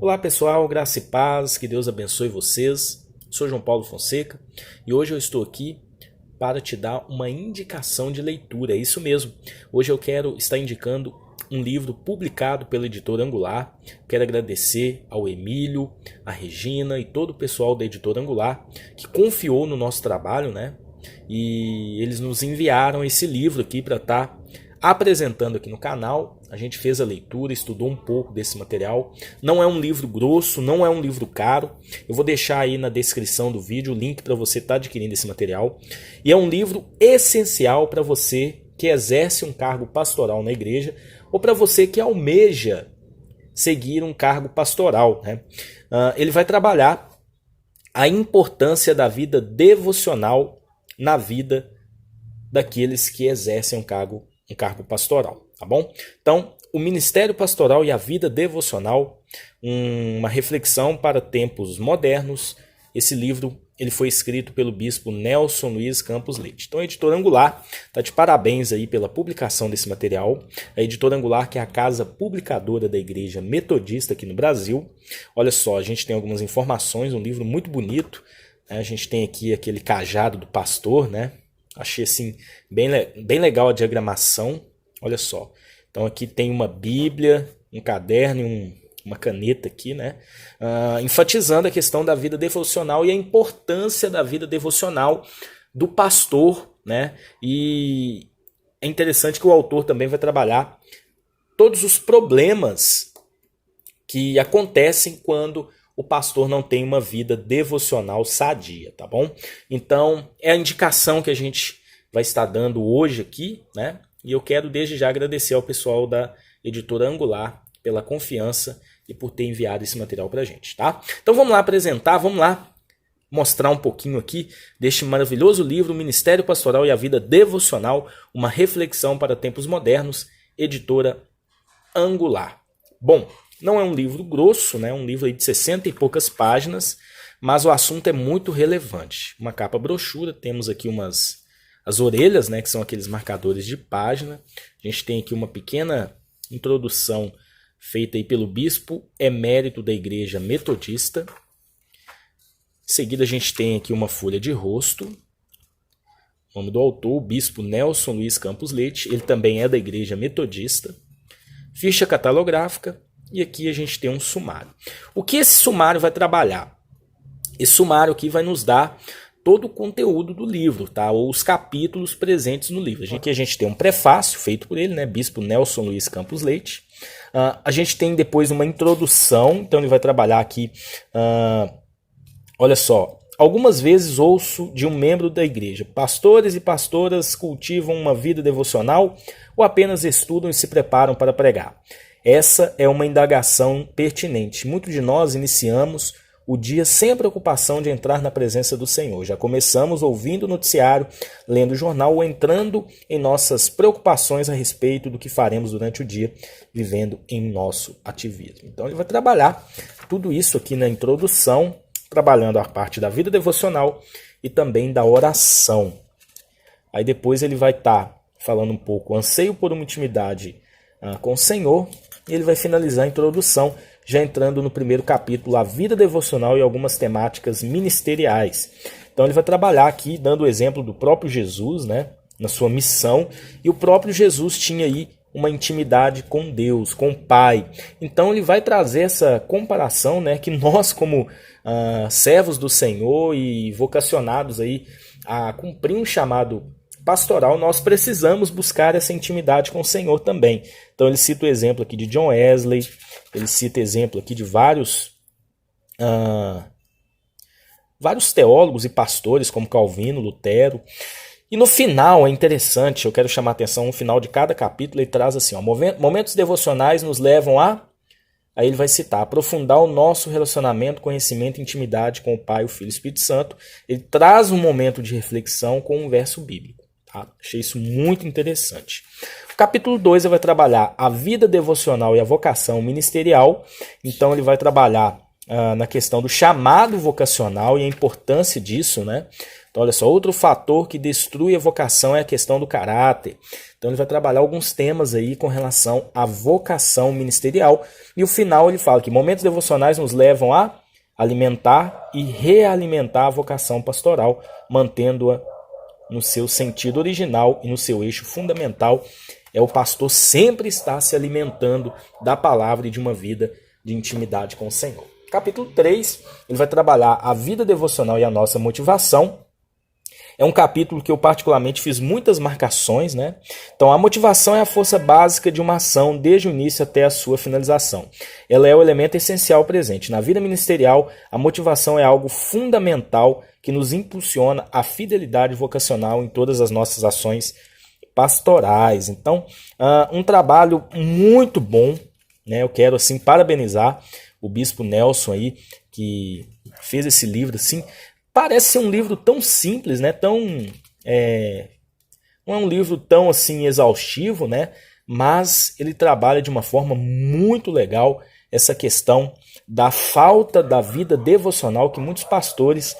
Olá pessoal, graça e paz, que Deus abençoe vocês. Sou João Paulo Fonseca e hoje eu estou aqui para te dar uma indicação de leitura, é isso mesmo. Hoje eu quero estar indicando um livro publicado pela editora Angular. Quero agradecer ao Emílio, a Regina e todo o pessoal da editora Angular que confiou no nosso trabalho, né? E eles nos enviaram esse livro aqui para estar apresentando aqui no canal. A gente fez a leitura, estudou um pouco desse material. Não é um livro grosso, não é um livro caro. Eu vou deixar aí na descrição do vídeo o link para você estar adquirindo esse material. E é um livro essencial para você que exerce um cargo pastoral na igreja ou para você que almeja seguir um cargo pastoral, né? Ele vai trabalhar a importância da vida devocional na vida daqueles que exercem um cargo pastoral, tá bom? Então, o ministério pastoral e a vida devocional, uma reflexão para tempos modernos. Esse livro ele foi escrito pelo bispo Nelson Luiz Campos Leite. Então, a editora Angular está de parabéns aí pela publicação desse material. A editora Angular, que é a casa publicadora da Igreja Metodista aqui no Brasil. Olha só, a gente tem algumas informações, um livro muito bonito. A gente tem aqui aquele cajado do pastor, né? Achei assim bem legal a diagramação. Olha só. Então aqui tem uma Bíblia, um caderno e uma caneta aqui, né? Enfatizando a questão da vida devocional e a importância da vida devocional do pastor, né? E é interessante que o autor também vai trabalhar todos os problemas que acontecem quando o pastor não tem uma vida devocional sadia, tá bom? Então, é a indicação que a gente vai estar dando hoje aqui, né? E eu quero desde já agradecer ao pessoal da editora Angular pela confiança e por ter enviado esse material pra gente, tá? Então vamos lá apresentar, vamos lá mostrar um pouquinho aqui deste maravilhoso livro, Ministério Pastoral e a Vida Devocional, uma reflexão para tempos modernos, editora Angular. Bom, não é um livro grosso, né? Um livro aí de 60 e poucas páginas, mas o assunto é muito relevante. Uma capa brochura, temos aqui as orelhas, né? Que são aqueles marcadores de página. A gente tem aqui uma pequena introdução feita aí pelo bispo emérito da Igreja Metodista. Em seguida a gente tem aqui uma folha de rosto. O nome do autor, o bispo Nelson Luiz Campos Leite. Ele também é da Igreja Metodista. Ficha catalográfica. E aqui a gente tem um sumário. O que esse sumário vai trabalhar? Esse sumário aqui vai nos dar todo o conteúdo do livro, tá? Ou os capítulos presentes no livro. Aqui a gente tem um prefácio feito por ele, né? Bispo Nelson Luiz Campos Leite. A gente tem depois uma introdução. Então ele vai trabalhar aqui. Olha só. Algumas vezes ouço de um membro da igreja: pastores e pastoras cultivam uma vida devocional ou apenas estudam e se preparam para pregar? Essa é uma indagação pertinente. Muitos de nós iniciamos o dia sem a preocupação de entrar na presença do Senhor. Já começamos ouvindo o noticiário, lendo o jornal ou entrando em nossas preocupações a respeito do que faremos durante o dia, vivendo em nosso ativismo. Então ele vai trabalhar tudo isso aqui na introdução, trabalhando a parte da vida devocional e também da oração. Aí depois ele vai estar falando um pouco anseio por uma intimidade com o Senhor. E ele vai finalizar a introdução, já entrando no primeiro capítulo, a vida devocional e algumas temáticas ministeriais. Então ele vai trabalhar aqui, dando o exemplo do próprio Jesus, né, na sua missão. E o próprio Jesus tinha aí uma intimidade com Deus, com o Pai. Então ele vai trazer essa comparação, né, que nós como servos do Senhor e vocacionados aí a cumprir um chamado pastoral, nós precisamos buscar essa intimidade com o Senhor também. Então ele cita o exemplo aqui de John Wesley, ele cita exemplo aqui de vários teólogos e pastores como Calvino, Lutero. E no final é interessante, eu quero chamar a atenção no final de cada capítulo, ele traz assim, ó, momentos devocionais nos levam aí ele vai citar, aprofundar o nosso relacionamento, conhecimento e intimidade com o Pai, o Filho e o Espírito Santo. Ele traz um momento de reflexão com um verso bíblico. Achei isso muito interessante. O capítulo 2 ele vai trabalhar a vida devocional e a vocação ministerial. Então ele vai trabalhar na questão do chamado vocacional e a importância disso, né? Então, olha só, outro fator que destrui a vocação é a questão do caráter. Então, ele vai trabalhar alguns temas aí com relação à vocação ministerial. E o final ele fala que momentos devocionais nos levam a alimentar e realimentar a vocação pastoral, mantendo-a no seu sentido original e no seu eixo fundamental. É o pastor sempre estar se alimentando da palavra e de uma vida de intimidade com o Senhor. Capítulo 3, ele vai trabalhar a vida devocional e a nossa motivação. É um capítulo que eu particularmente fiz muitas marcações, né? Então, a motivação é a força básica de uma ação desde o início até a sua finalização. Ela é o elemento essencial presente. Na vida ministerial, a motivação é algo fundamental que nos impulsiona à fidelidade vocacional em todas as nossas ações pastorais. Então, um trabalho muito bom, né? Eu quero, assim, parabenizar o Bispo Nelson aí, que fez esse livro, assim. Parece ser um livro tão simples, né? Não é um livro tão assim exaustivo, né? Mas ele trabalha de uma forma muito legal essa questão da falta da vida devocional que muitos pastores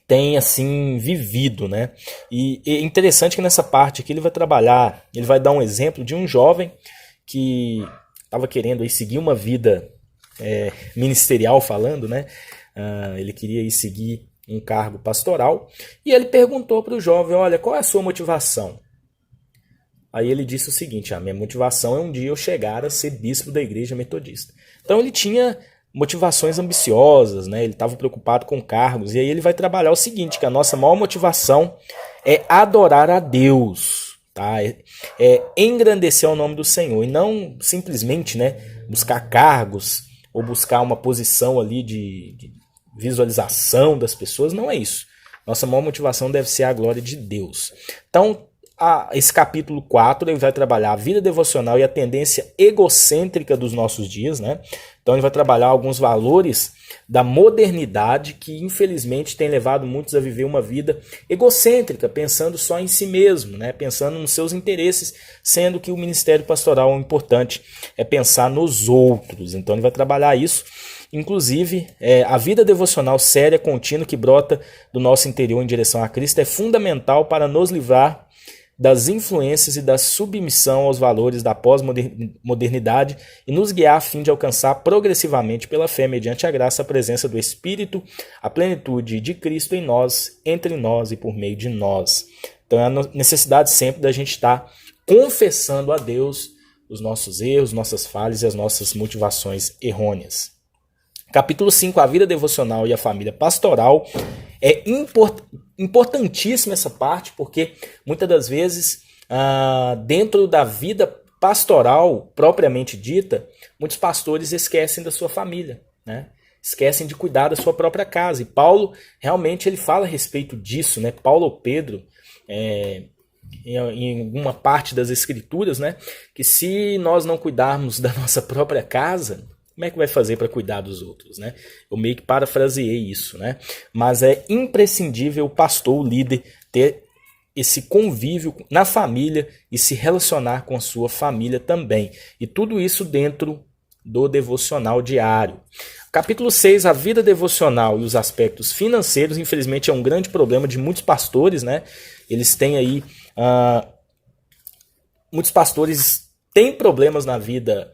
têm assim vivido, né? E é interessante que nessa parte aqui ele vai trabalhar, ele vai dar um exemplo de um jovem que estava querendo aí seguir uma vida ministerial falando, né? Ele queria ir seguir um cargo pastoral e ele perguntou para o jovem, olha, qual é a sua motivação? Aí ele disse o seguinte, a minha motivação é um dia eu chegar a ser bispo da igreja metodista. Então ele tinha motivações ambiciosas, né? Ele estava preocupado com cargos, e aí ele vai trabalhar o seguinte, que a nossa maior motivação é adorar a Deus, tá? É engrandecer o nome do Senhor, e não simplesmente, né, buscar cargos ou buscar uma posição ali de visualização das pessoas, não é isso. Nossa maior motivação deve ser a glória de Deus. Então, esse capítulo 4 ele vai trabalhar a vida devocional e a tendência egocêntrica dos nossos dias, né? Então ele vai trabalhar alguns valores da modernidade que infelizmente tem levado muitos a viver uma vida egocêntrica, pensando só em si mesmo, né? Pensando nos seus interesses, sendo que o ministério pastoral o importante é pensar nos outros. Então ele vai trabalhar isso. Inclusive, a vida devocional séria, contínua, que brota do nosso interior em direção a Cristo é fundamental para nos livrar das influências e da submissão aos valores da pós-modernidade e nos guiar a fim de alcançar progressivamente pela fé, mediante a graça, a presença do Espírito, a plenitude de Cristo em nós, entre nós e por meio de nós. Então é a necessidade sempre da gente estar confessando a Deus os nossos erros, nossas falhas e as nossas motivações errôneas. Capítulo 5, a vida devocional e a família pastoral. É importantíssima essa parte, porque muitas das vezes, dentro da vida pastoral propriamente dita, muitos pastores esquecem da sua família, né? Esquecem de cuidar da sua própria casa. E Paulo, realmente, ele fala a respeito disso, né? Paulo ou Pedro, em alguma parte das escrituras, né? Que se nós não cuidarmos da nossa própria casa, como é que vai fazer para cuidar dos outros, né? Eu meio que parafraseei isso, né? Mas é imprescindível o pastor, o líder, ter esse convívio na família e se relacionar com a sua família também. E tudo isso dentro do devocional diário. Capítulo 6, a vida devocional e os aspectos financeiros, infelizmente é um grande problema de muitos pastores, né? Eles têm aí... muitos pastores têm problemas na vida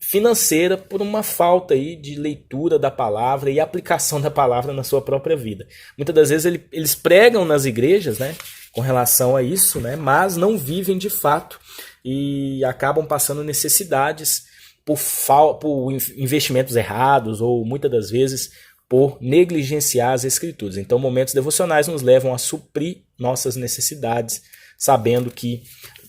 financeira por uma falta aí de leitura da palavra e aplicação da palavra na sua própria vida. Muitas das vezes eles pregam nas igrejas, né, com relação a isso, né, mas não vivem de fato e acabam passando necessidades por investimentos errados ou muitas das vezes por negligenciar as escrituras. Então, momentos devocionais nos levam a suprir nossas necessidades, sabendo que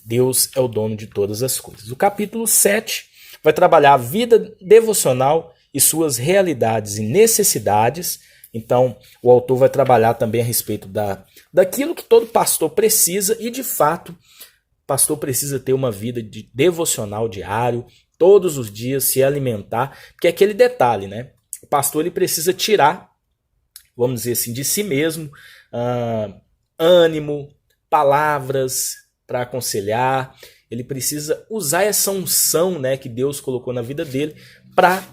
Deus é o dono de todas as coisas. O capítulo 7 vai trabalhar a vida devocional e suas realidades e necessidades. Então, o autor vai trabalhar também a respeito daquilo que todo pastor precisa e, de fato, o pastor precisa ter uma vida devocional diário, todos os dias se alimentar, porque é aquele detalhe, né? O pastor ele precisa tirar, vamos dizer assim, de si mesmo, ânimo, palavras para aconselhar. Ele precisa usar essa unção, né, que Deus colocou na vida dele para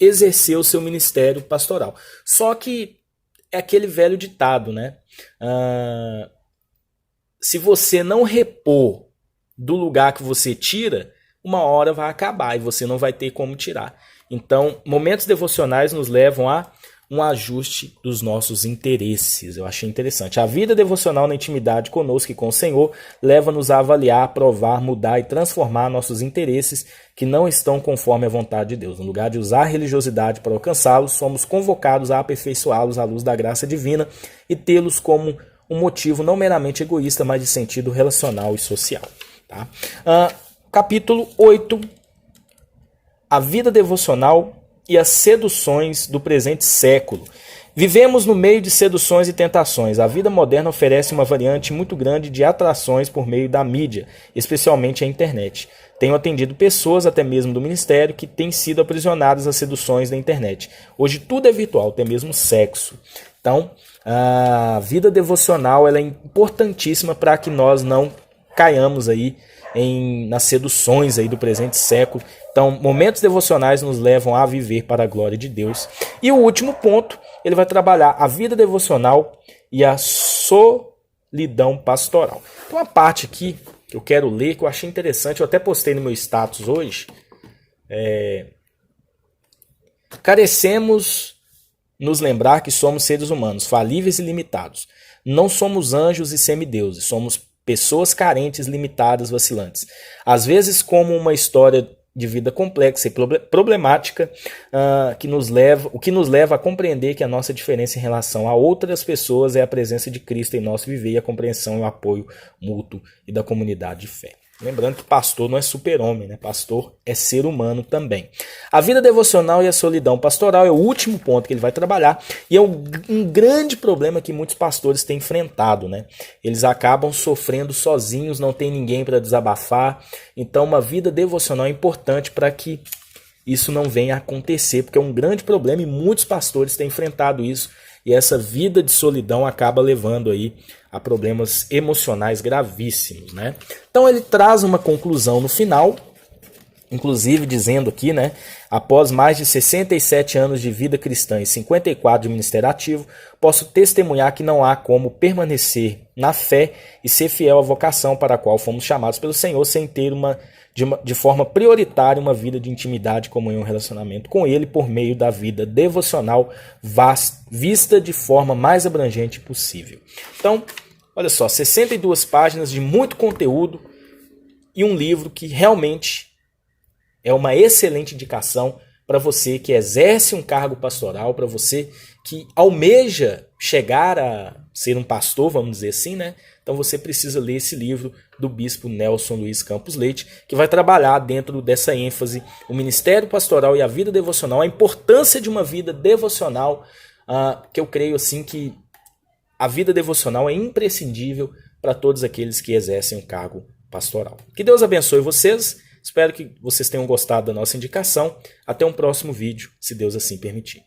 exercer o seu ministério pastoral. Só que é aquele velho ditado, né? Se você não repor do lugar que você tira, uma hora vai acabar e você não vai ter como tirar. Então, momentos devocionais nos levam a um ajuste dos nossos interesses. Eu achei interessante. A vida devocional na intimidade conosco e com o Senhor leva-nos a avaliar, aprovar, mudar e transformar nossos interesses que não estão conforme a vontade de Deus. No lugar de usar a religiosidade para alcançá-los, somos convocados a aperfeiçoá-los à luz da graça divina e tê-los como um motivo não meramente egoísta, mas de sentido relacional e social. Tá? Capítulo 8. A vida devocional e as seduções do presente século. Vivemos no meio de seduções e tentações. A vida moderna oferece uma variante muito grande de atrações por meio da mídia, especialmente a internet. Tenho atendido pessoas, até mesmo do ministério, que têm sido aprisionadas às seduções da internet. Hoje tudo é virtual, até mesmo sexo. Então, a vida devocional ela é importantíssima para que nós não caiamos aí nas seduções aí do presente século. Então, momentos devocionais nos levam a viver para a glória de Deus. E o último ponto, ele vai trabalhar a vida devocional e a solidão pastoral. Então, uma parte aqui que eu quero ler, que eu achei interessante, eu até postei no meu status hoje. Carecemos nos lembrar que somos seres humanos, falíveis e limitados. Não somos anjos e semideuses, somos pessoas carentes, limitadas, vacilantes. Às vezes, como uma história de vida complexa e problemática, o que nos leva a compreender que a nossa diferença em relação a outras pessoas é a presença de Cristo em nosso viver e a compreensão e o apoio mútuo e da comunidade de fé. Lembrando que pastor não é super-homem, né? Pastor é ser humano também. A vida devocional e a solidão pastoral é o último ponto que ele vai trabalhar e é um grande problema que muitos pastores têm enfrentado, né? Eles acabam sofrendo sozinhos, não tem ninguém para desabafar. Então, uma vida devocional é importante para que isso não venha a acontecer, porque é um grande problema e muitos pastores têm enfrentado isso. E essa vida de solidão acaba levando aí a problemas emocionais gravíssimos, né? Então ele traz uma conclusão no final, inclusive dizendo aqui, né? Após mais de 67 anos de vida cristã e 54 de ministério ativo, posso testemunhar que não há como permanecer na fé e ser fiel à vocação para a qual fomos chamados pelo Senhor sem ter de forma prioritária uma vida de intimidade, comunhão e relacionamento com Ele por meio da vida devocional vista de forma mais abrangente possível. Então, olha só, 62 páginas de muito conteúdo e um livro que realmente é uma excelente indicação para você que exerce um cargo pastoral, para você que almeja chegar a ser um pastor, vamos dizer assim, né? Então você precisa ler esse livro do bispo Nelson Luiz Campos Leite, que vai trabalhar dentro dessa ênfase o ministério pastoral e a vida devocional, a importância de uma vida devocional, que eu creio assim que a vida devocional é imprescindível para todos aqueles que exercem um cargo pastoral. Que Deus abençoe vocês, espero que vocês tenham gostado da nossa indicação. Até um próximo vídeo, se Deus assim permitir.